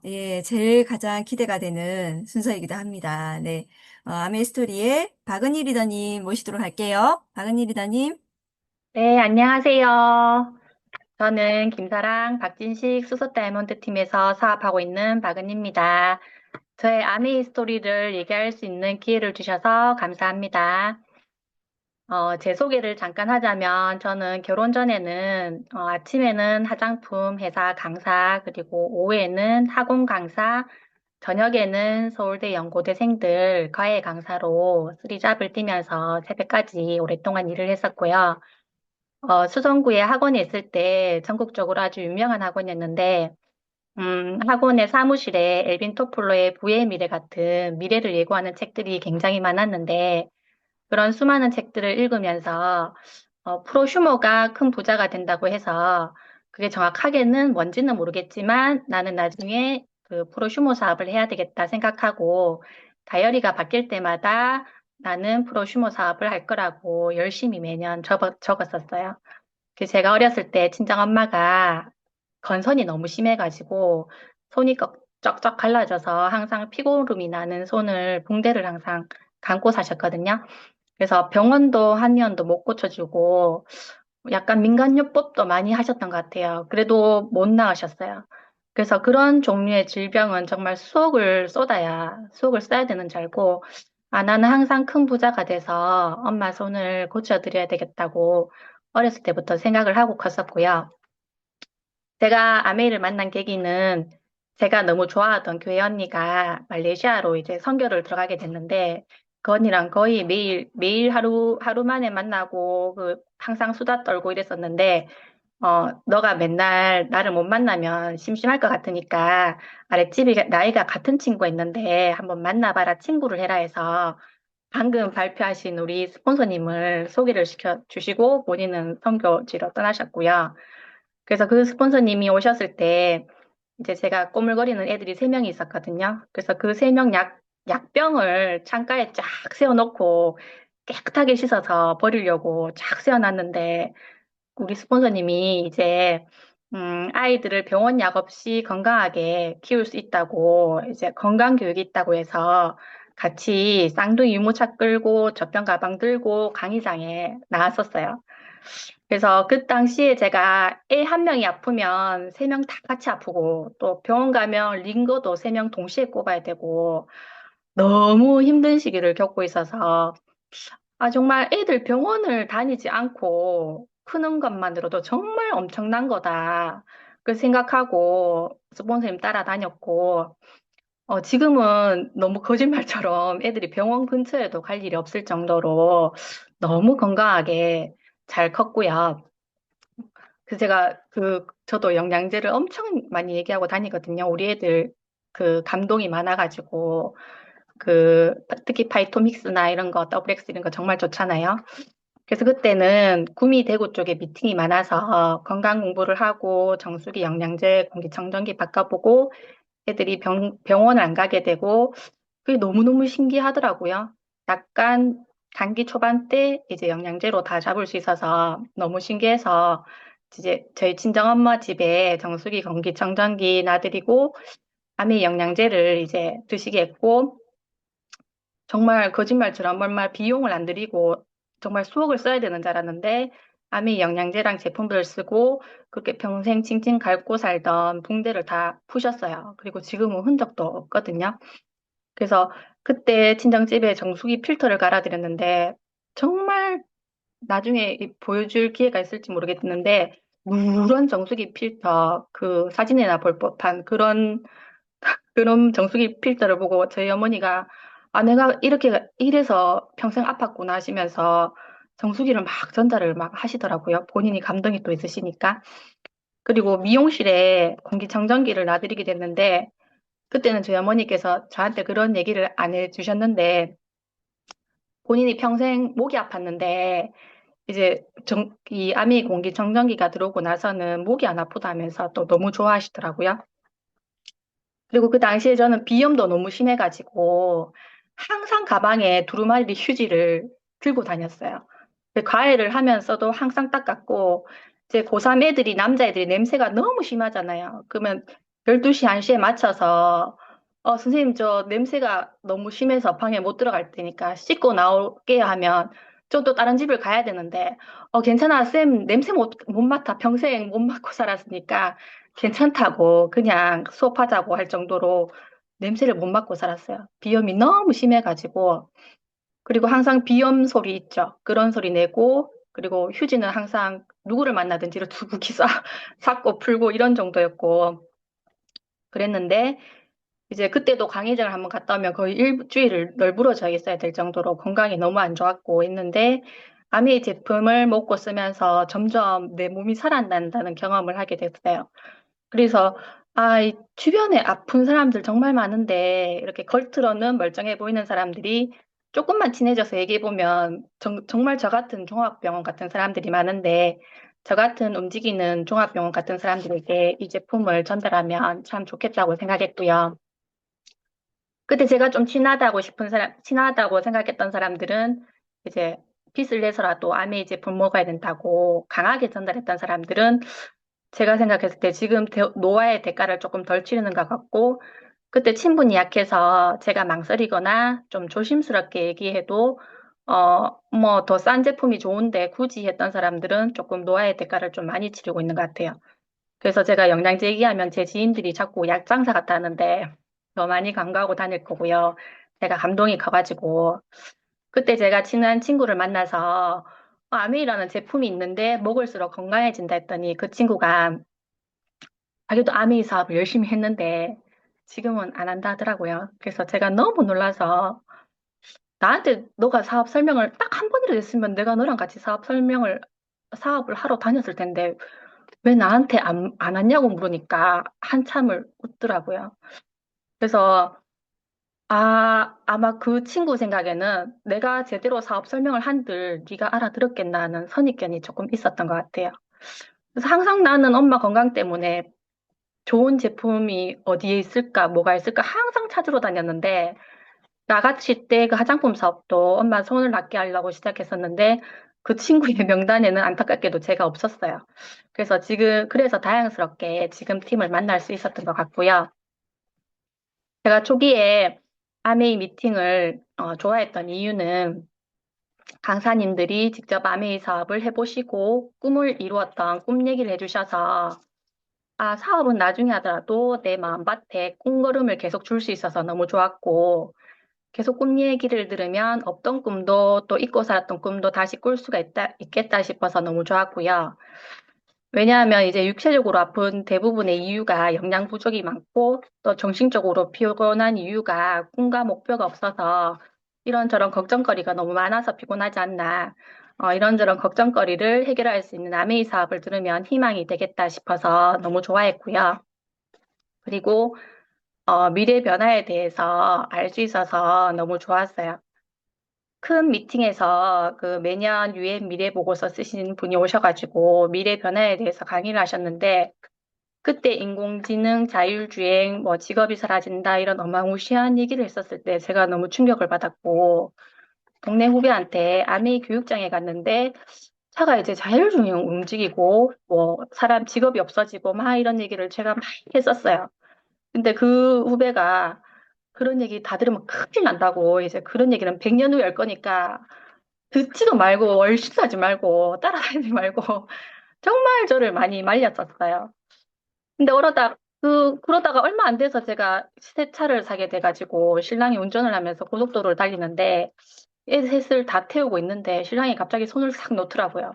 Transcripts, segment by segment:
예, 제일 가장 기대가 되는 순서이기도 합니다. 네. 아메이 스토리의 박은희 리더님 모시도록 할게요. 박은희 리더님. 네, 안녕하세요. 저는 김사랑 박진식 수소 다이아몬드 팀에서 사업하고 있는 박은입니다. 저의 아메이 스토리를 얘기할 수 있는 기회를 주셔서 감사합니다. 제 소개를 잠깐 하자면 저는 결혼 전에는 아침에는 화장품 회사 강사, 그리고 오후에는 학원 강사, 저녁에는 서울대 연고대생들 과외 강사로 쓰리잡을 뛰면서 새벽까지 오랫동안 일을 했었고요. 수성구에 학원에 있을 때 전국적으로 아주 유명한 학원이었는데, 학원의 사무실에 엘빈 토플러의 부의 미래 같은 미래를 예고하는 책들이 굉장히 많았는데, 그런 수많은 책들을 읽으면서, 프로슈머가 큰 부자가 된다고 해서, 그게 정확하게는 뭔지는 모르겠지만, 나는 나중에 그 프로슈머 사업을 해야 되겠다 생각하고, 다이어리가 바뀔 때마다 나는 프로슈머 사업을 할 거라고 열심히 매년 적었었어요. 제가 어렸을 때 친정 엄마가 건선이 너무 심해가지고 손이 쩍쩍 갈라져서 항상 피고름이 나는 손을 붕대를 항상 감고 사셨거든요. 그래서 병원도 한 년도 못 고쳐주고 약간 민간요법도 많이 하셨던 것 같아요. 그래도 못 나으셨어요. 그래서 그런 종류의 질병은 정말 수억을 써야 되는 줄 알고, 아, 나는 항상 큰 부자가 돼서 엄마 손을 고쳐드려야 되겠다고 어렸을 때부터 생각을 하고 컸었고요. 제가 아메이를 만난 계기는 제가 너무 좋아하던 교회 언니가 말레이시아로 이제 선교를 들어가게 됐는데 그 언니랑 거의 매일 하루 만에 만나고 항상 수다 떨고 이랬었는데 너가 맨날 나를 못 만나면 심심할 것 같으니까 아랫집에 나이가 같은 친구가 있는데 한번 만나봐라 친구를 해라 해서 방금 발표하신 우리 스폰서님을 소개를 시켜 주시고 본인은 선교지로 떠나셨고요. 그래서 그 스폰서님이 오셨을 때 이제 제가 꼬물거리는 애들이 세 명이 있었거든요. 그래서 그 세 명 약병을 창가에 쫙 세워놓고 깨끗하게 씻어서 버리려고 쫙 세워놨는데 우리 스폰서님이 이제 아이들을 병원 약 없이 건강하게 키울 수 있다고 이제 건강 교육이 있다고 해서 같이 쌍둥이 유모차 끌고 젖병 가방 들고 강의장에 나왔었어요. 그래서 그 당시에 제가 애 한 명이 아프면 세 명 다 같이 아프고 또 병원 가면 링거도 세 명 동시에 꼽아야 되고 너무 힘든 시기를 겪고 있어서 아 정말 애들 병원을 다니지 않고 크는 것만으로도 정말 엄청난 거다. 그 생각하고 스폰서님 따라다녔고 지금은 너무 거짓말처럼 애들이 병원 근처에도 갈 일이 없을 정도로 너무 건강하게 잘 컸고요. 그래서 제가 저도 영양제를 엄청 많이 얘기하고 다니거든요. 우리 애들 감동이 많아가지고, 특히 파이토믹스나 이런 거, 더블엑스 이런 거 정말 좋잖아요. 그래서 그때는 구미 대구 쪽에 미팅이 많아서 건강 공부를 하고 정수기 영양제 공기청정기 바꿔보고 애들이 병원을 안 가게 되고 그게 너무너무 신기하더라고요. 약간 감기 초반 때 이제 영양제로 다 잡을 수 있어서 너무 신기해서 이제 저희 친정엄마 집에 정수기, 공기청정기 놔드리고 아미 영양제를 이제 드시게 했고 정말 거짓말처럼 얼마 비용을 안 들이고 정말 수억을 써야 되는 줄 알았는데 아미 영양제랑 제품들을 쓰고 그렇게 평생 칭칭 앓고 살던 붕대를 다 푸셨어요. 그리고 지금은 흔적도 없거든요. 그래서 그때 친정집에 정수기 필터를 갈아드렸는데 정말 나중에 보여줄 기회가 있을지 모르겠는데 누런 정수기 필터 그 사진에나 볼 법한 그런 정수기 필터를 보고 저희 어머니가 아 내가 이렇게 이래서 평생 아팠구나 하시면서 정수기를 막 전달을 막 하시더라고요. 본인이 감동이 또 있으시니까. 그리고 미용실에 공기청정기를 놔드리게 됐는데 그때는 저희 어머니께서 저한테 그런 얘기를 안 해주셨는데 본인이 평생 목이 아팠는데 이제 이 아미 공기청정기가 들어오고 나서는 목이 안 아프다면서 또 너무 좋아하시더라고요. 그리고 그 당시에 저는 비염도 너무 심해가지고 항상 가방에 두루마리 휴지를 들고 다녔어요. 과외를 하면서도 항상 닦았고 이제 고3 애들이 남자애들이 냄새가 너무 심하잖아요. 그러면 12시, 1시에 맞춰서, 선생님, 저 냄새가 너무 심해서 방에 못 들어갈 테니까 씻고 나올게 하면, 저 또 다른 집을 가야 되는데, 괜찮아, 쌤, 냄새 못 맡아. 평생 못 맡고 살았으니까 괜찮다고 그냥 수업하자고 할 정도로 냄새를 못 맡고 살았어요. 비염이 너무 심해가지고, 그리고 항상 비염 소리 있죠. 그런 소리 내고, 그리고 휴지는 항상 누구를 만나든지 두 국이 싹고 풀고 이런 정도였고, 그랬는데, 이제 그때도 강의장을 한번 갔다 오면 거의 일주일을 널브러져 있어야 될 정도로 건강이 너무 안 좋았고 했는데, 아메이 제품을 먹고 쓰면서 점점 내 몸이 살아난다는 경험을 하게 됐어요. 그래서, 이 주변에 아픈 사람들 정말 많은데, 이렇게 겉으로는 멀쩡해 보이는 사람들이 조금만 친해져서 얘기해보면, 정말 저 같은 종합병원 같은 사람들이 많은데, 저 같은 움직이는 종합병원 같은 사람들에게 이 제품을 전달하면 참 좋겠다고 생각했고요. 그때 제가 좀 친하다고 생각했던 사람들은 이제 빚을 내서라도 아메이 제품 먹어야 된다고 강하게 전달했던 사람들은 제가 생각했을 때 지금 노화의 대가를 조금 덜 치르는 것 같고, 그때 친분이 약해서 제가 망설이거나 좀 조심스럽게 얘기해도, 뭐 더 싼 제품이 좋은데 굳이 했던 사람들은 조금 노화의 대가를 좀 많이 치르고 있는 것 같아요. 그래서 제가 영양제 얘기하면 제 지인들이 자꾸 약 장사 같다는데 더 많이 광고하고 다닐 거고요. 제가 감동이 커가지고 그때 제가 친한 친구를 만나서 아메이라는 제품이 있는데 먹을수록 건강해진다 했더니 그 친구가 자기도 아메이 사업을 열심히 했는데 지금은 안 한다 하더라고요. 그래서 제가 너무 놀라서 나한테 너가 사업 설명을 딱 한 번이라도 했으면 내가 너랑 같이 사업을 하러 다녔을 텐데 왜 나한테 안 왔냐고 물으니까 한참을 웃더라고요. 그래서, 아마 그 친구 생각에는 내가 제대로 사업 설명을 한들 네가 알아들었겠나 하는 선입견이 조금 있었던 것 같아요. 그래서 항상 나는 엄마 건강 때문에 좋은 제품이 어디에 있을까, 뭐가 있을까 항상 찾으러 다녔는데, 나같이 때 그 화장품 사업도 엄마 손을 낫게 하려고 시작했었는데, 그 친구의 명단에는 안타깝게도 제가 없었어요. 그래서 다행스럽게 지금 팀을 만날 수 있었던 것 같고요. 제가 초기에 아메이 미팅을 좋아했던 이유는 강사님들이 직접 아메이 사업을 해보시고 꿈을 이루었던 꿈 얘기를 해주셔서 사업은 나중에 하더라도 내 마음밭에 꿈걸음을 계속 줄 수 있어서 너무 좋았고 계속 꿈 얘기를 들으면 없던 꿈도 또 잊고 살았던 꿈도 다시 꿀 수가 있겠다 싶어서 너무 좋았고요. 왜냐하면 이제 육체적으로 아픈 대부분의 이유가 영양 부족이 많고 또 정신적으로 피곤한 이유가 꿈과 목표가 없어서 이런저런 걱정거리가 너무 많아서 피곤하지 않나. 이런저런 걱정거리를 해결할 수 있는 아메이 사업을 들으면 희망이 되겠다 싶어서 너무 좋아했고요. 그리고 미래 변화에 대해서 알 수 있어서 너무 좋았어요. 큰 미팅에서 그 매년 유엔 미래 보고서 쓰신 분이 오셔가지고 미래 변화에 대해서 강의를 하셨는데 그때 인공지능, 자율주행, 뭐 직업이 사라진다 이런 어마무시한 얘기를 했었을 때 제가 너무 충격을 받았고 동네 후배한테 아메이 교육장에 갔는데 차가 이제 자율주행 움직이고 뭐 사람 직업이 없어지고 막 이런 얘기를 제가 막 했었어요. 근데 그 후배가 그런 얘기 다 들으면 큰일 난다고 이제 그런 얘기는 100년 후에 할 거니까 듣지도 말고 얼씬하지 말고 따라다니지 말고 정말 저를 많이 말렸었어요. 근데 그러다가 얼마 안 돼서 제가 새 차를 사게 돼가지고 신랑이 운전을 하면서 고속도로를 달리는데 애 셋을 다 태우고 있는데 신랑이 갑자기 손을 싹 놓더라고요.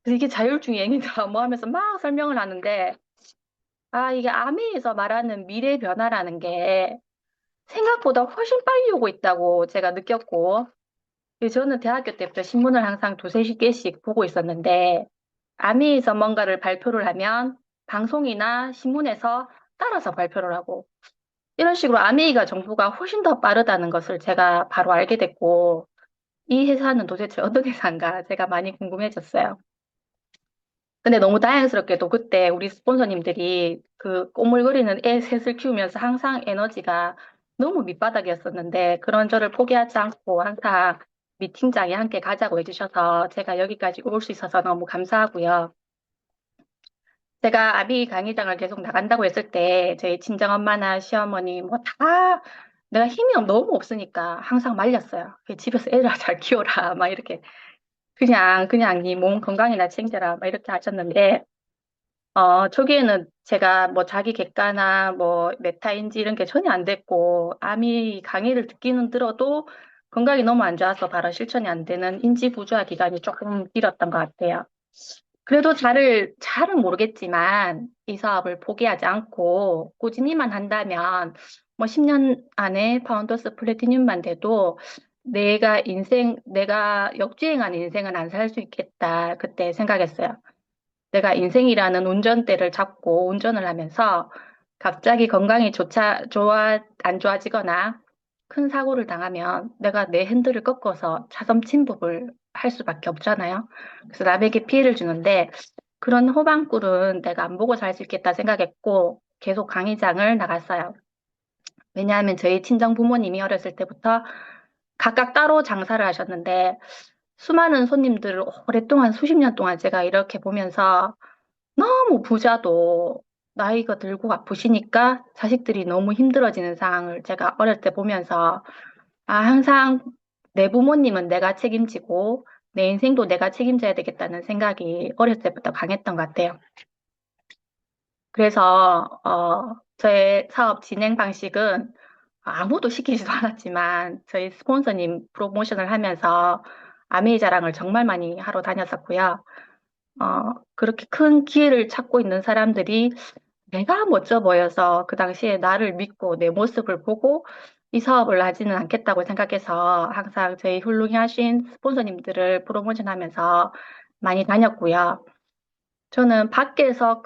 그래서 이게 자율주행이다 뭐 하면서 막 설명을 하는데 이게 아메에서 말하는 미래 변화라는 게 생각보다 훨씬 빨리 오고 있다고 제가 느꼈고 저는 대학교 때부터 신문을 항상 두세 개씩 보고 있었는데 아미에서 뭔가를 발표를 하면 방송이나 신문에서 따라서 발표를 하고 이런 식으로 아메이가 정보가 훨씬 더 빠르다는 것을 제가 바로 알게 됐고 이 회사는 도대체 어떤 회사인가 제가 많이 궁금해졌어요. 근데 너무 다행스럽게도 그때 우리 스폰서님들이 그 꼬물거리는 애 셋을 키우면서 항상 에너지가 너무 밑바닥이었었는데 그런 저를 포기하지 않고 항상 미팅장에 함께 가자고 해주셔서 제가 여기까지 올 수 있어서 너무 감사하고요. 제가 아비 강의장을 계속 나간다고 했을 때, 저희 친정엄마나 시어머니, 뭐 다, 내가 힘이 너무 없으니까 항상 말렸어요. 집에서 애를 잘 키워라. 막 이렇게. 그냥 네 몸 건강이나 챙겨라. 막 이렇게 하셨는데, 초기에는 제가 뭐 자기 객가나 뭐 메타인지 이런 게 전혀 안 됐고, 암이 강의를 듣기는 들어도 건강이 너무 안 좋아서 바로 실천이 안 되는 인지 부조화 기간이 조금 길었던 것 같아요. 그래도 잘은 모르겠지만 이 사업을 포기하지 않고 꾸준히만 한다면 뭐 10년 안에 파운더스 플래티늄만 돼도 내가 역주행한 인생은 안 살 수 있겠다. 그때 생각했어요. 내가 인생이라는 운전대를 잡고 운전을 하면서 갑자기 건강이 안 좋아지거나 큰 사고를 당하면 내가 내 핸들을 꺾어서 차선 침범을 할 수밖에 없잖아요. 그래서 남에게 피해를 주는데 그런 호방꿀은 내가 안 보고 살 수 있겠다 생각했고 계속 강의장을 나갔어요. 왜냐하면 저희 친정 부모님이 어렸을 때부터 각각 따로 장사를 하셨는데 수많은 손님들을 오랫동안 수십 년 동안 제가 이렇게 보면서 너무 부자도 나이가 들고 아프시니까 자식들이 너무 힘들어지는 상황을 제가 어릴 때 보면서 항상 내 부모님은 내가 책임지고 내 인생도 내가 책임져야 되겠다는 생각이 어렸을 때부터 강했던 것 같아요. 그래서 저의 사업 진행 방식은 아무도 시키지도 않았지만 저희 스폰서님 프로모션을 하면서 아메이 자랑을 정말 많이 하러 다녔었고요. 그렇게 큰 기회를 찾고 있는 사람들이 내가 멋져 보여서 그 당시에 나를 믿고 내 모습을 보고 이 사업을 하지는 않겠다고 생각해서 항상 저희 훌륭하신 스폰서님들을 프로모션 하면서 많이 다녔고요. 저는 밖에서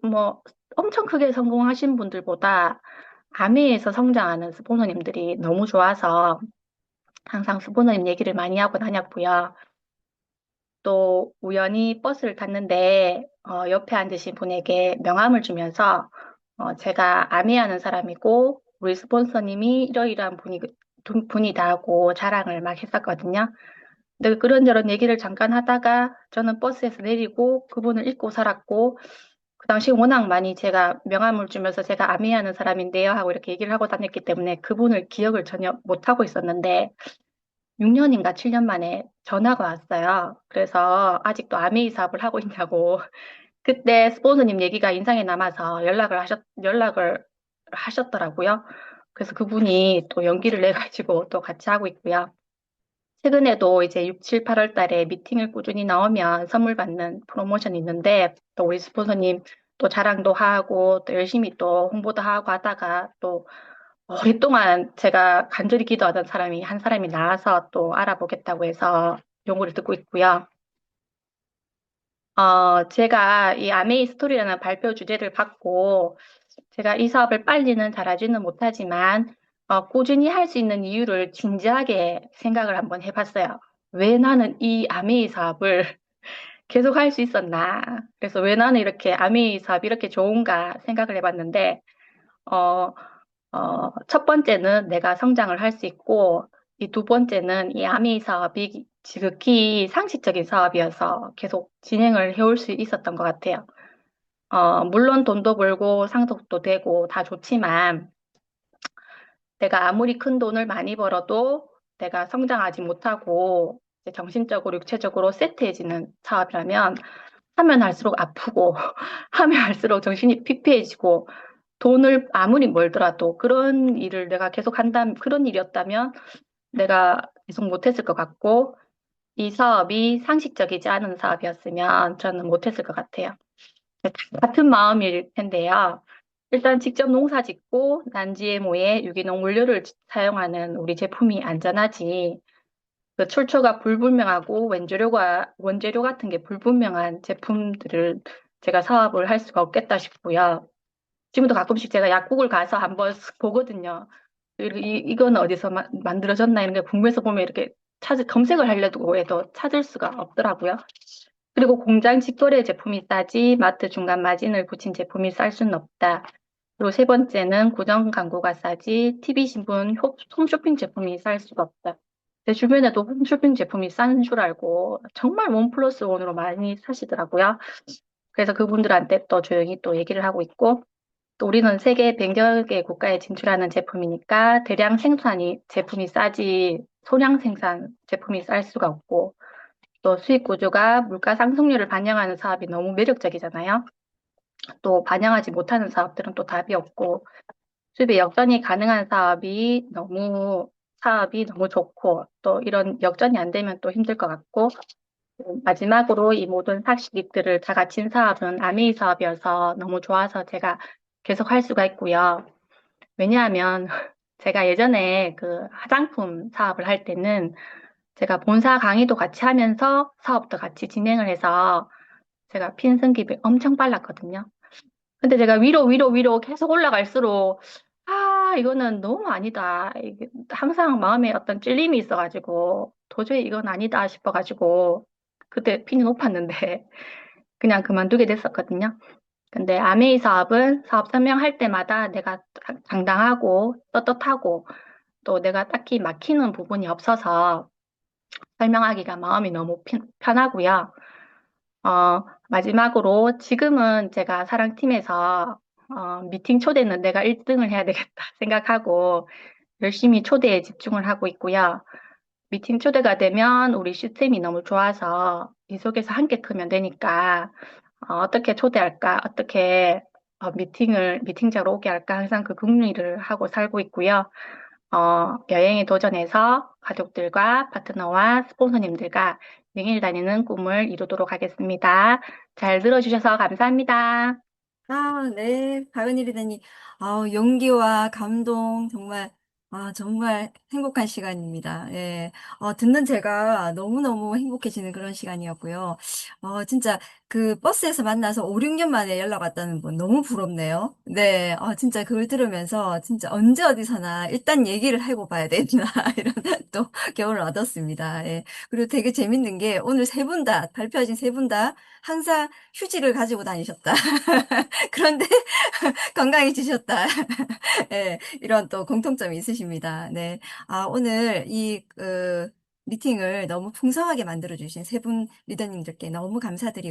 뭐, 엄청 크게 성공하신 분들보다 아미에서 성장하는 스폰서님들이 너무 좋아서 항상 스폰서님 얘기를 많이 하고 다녔고요. 또 우연히 버스를 탔는데 옆에 앉으신 분에게 명함을 주면서 제가 아미하는 사람이고 우리 스폰서님이 이러이러한 분이다 하고 자랑을 막 했었거든요. 근데 그런저런 얘기를 잠깐 하다가 저는 버스에서 내리고 그분을 잊고 살았고 그 당시 워낙 많이 제가 명함을 주면서 제가 아미하는 사람인데요 하고 이렇게 얘기를 하고 다녔기 때문에 그분을 기억을 전혀 못하고 있었는데 6년인가 7년 만에 전화가 왔어요. 그래서 아직도 아메이 사업을 하고 있냐고. 그때 스폰서님 얘기가 인상에 남아서 연락을 하셨더라고요. 그래서 그분이 또 용기를 내가지고 또 같이 하고 있고요. 최근에도 이제 6, 7, 8월 달에 미팅을 꾸준히 나오면 선물 받는 프로모션이 있는데 또 우리 스폰서님 또 자랑도 하고 또 열심히 또 홍보도 하고 하다가 또 오랫동안 제가 간절히 기도하던 사람이 한 사람이 나와서 또 알아보겠다고 해서 요구를 듣고 있고요. 제가 이 아메이 스토리라는 발표 주제를 받고 제가 이 사업을 빨리는 잘하지는 못하지만 꾸준히 할 수 있는 이유를 진지하게 생각을 한번 해봤어요. 왜 나는 이 아메이 사업을 계속 할 수 있었나? 그래서 왜 나는 이렇게 아메이 사업이 이렇게 좋은가 생각을 해봤는데 어, 첫 번째는 내가 성장을 할 수 있고, 이 두 번째는 이 아미 사업이 지극히 상식적인 사업이어서 계속 진행을 해올 수 있었던 것 같아요. 물론 돈도 벌고 상속도 되고 다 좋지만, 내가 아무리 큰 돈을 많이 벌어도 내가 성장하지 못하고, 이제 정신적으로, 육체적으로 세트해지는 사업이라면, 하면 할수록 아프고, 하면 할수록 정신이 피폐해지고, 돈을 아무리 벌더라도 그런 일을 내가 계속 그런 일이었다면 내가 계속 못했을 것 같고, 이 사업이 상식적이지 않은 사업이었으면 저는 못했을 것 같아요. 같은 마음일 텐데요. 일단 직접 농사 짓고 난 GMO의 유기농 원료를 사용하는 우리 제품이 안전하지. 그 출처가 불분명하고 원재료 같은 게 불분명한 제품들을 제가 사업을 할 수가 없겠다 싶고요. 지금도 가끔씩 제가 약국을 가서 한번 쓱 보거든요. 이건 어디서 만들어졌나 이런 게 궁금해서 보면 이렇게 검색을 하려고 해도 찾을 수가 없더라고요. 그리고 공장 직거래 제품이 싸지 마트 중간 마진을 붙인 제품이 쌀 수는 없다. 그리고 세 번째는 고정 광고가 싸지 TV 신문 홈쇼핑 제품이 쌀 수가 없다. 제 주변에도 홈쇼핑 제품이 싼 줄 알고 정말 원 플러스 원으로 많이 사시더라고요. 그래서 그분들한테 또 조용히 또 얘기를 하고 있고, 또 우리는 세계 100여 개 국가에 진출하는 제품이니까 대량 생산이 제품이 싸지 소량 생산 제품이 쌀 수가 없고, 또 수익 구조가 물가 상승률을 반영하는 사업이 너무 매력적이잖아요. 또 반영하지 못하는 사업들은 또 답이 없고, 수입의 역전이 가능한 사업이 너무 좋고, 또 이런 역전이 안 되면 또 힘들 것 같고, 마지막으로 이 모든 삭식들을 다 갖춘 사업은 아메이 사업이어서 너무 좋아서 제가 계속 할 수가 있고요. 왜냐하면 제가 예전에 그 화장품 사업을 할 때는 제가 본사 강의도 같이 하면서 사업도 같이 진행을 해서 제가 핀승집이 엄청 빨랐거든요. 근데 제가 위로 계속 올라갈수록 이거는 너무 아니다. 이게 항상 마음에 어떤 찔림이 있어가지고 도저히 이건 아니다 싶어가지고 그때 핀이 높았는데 그냥 그만두게 됐었거든요. 근데 아메이 사업은 사업 설명할 때마다 내가 당당하고 떳떳하고 또 내가 딱히 막히는 부분이 없어서 설명하기가 마음이 너무 편하고요. 마지막으로 지금은 제가 사랑팀에서 미팅 초대는 내가 1등을 해야 되겠다 생각하고 열심히 초대에 집중을 하고 있고요. 미팅 초대가 되면 우리 시스템이 너무 좋아서 이 속에서 함께 크면 되니까 어떻게 초대할까, 어떻게 미팅자로 오게 할까 항상 그 궁리를 하고 살고 있고요. 여행에 도전해서 가족들과 파트너와 스폰서님들과 여행을 다니는 꿈을 이루도록 하겠습니다. 잘 들어주셔서 감사합니다. 네, 박은희 리더님. 용기와 감동, 정말, 정말 행복한 시간입니다. 예. 듣는 제가 너무너무 행복해지는 그런 시간이었고요. 진짜 그 버스에서 만나서 5, 6년 만에 연락 왔다는 분 너무 부럽네요. 네, 진짜 그걸 들으면서 진짜 언제 어디서나 일단 얘기를 하고 봐야 되나, 이런 또 교훈을 얻었습니다. 예. 그리고 되게 재밌는 게 오늘 세 분 다, 발표하신 세 분 다 항상 휴지를 가지고 다니셨다. 그런데 건강해지셨다. 예, 이런 또 공통점이 있으십니다. 네. 오늘 미팅을 너무 풍성하게 만들어주신 세 분 리더님들께 너무 감사드리고,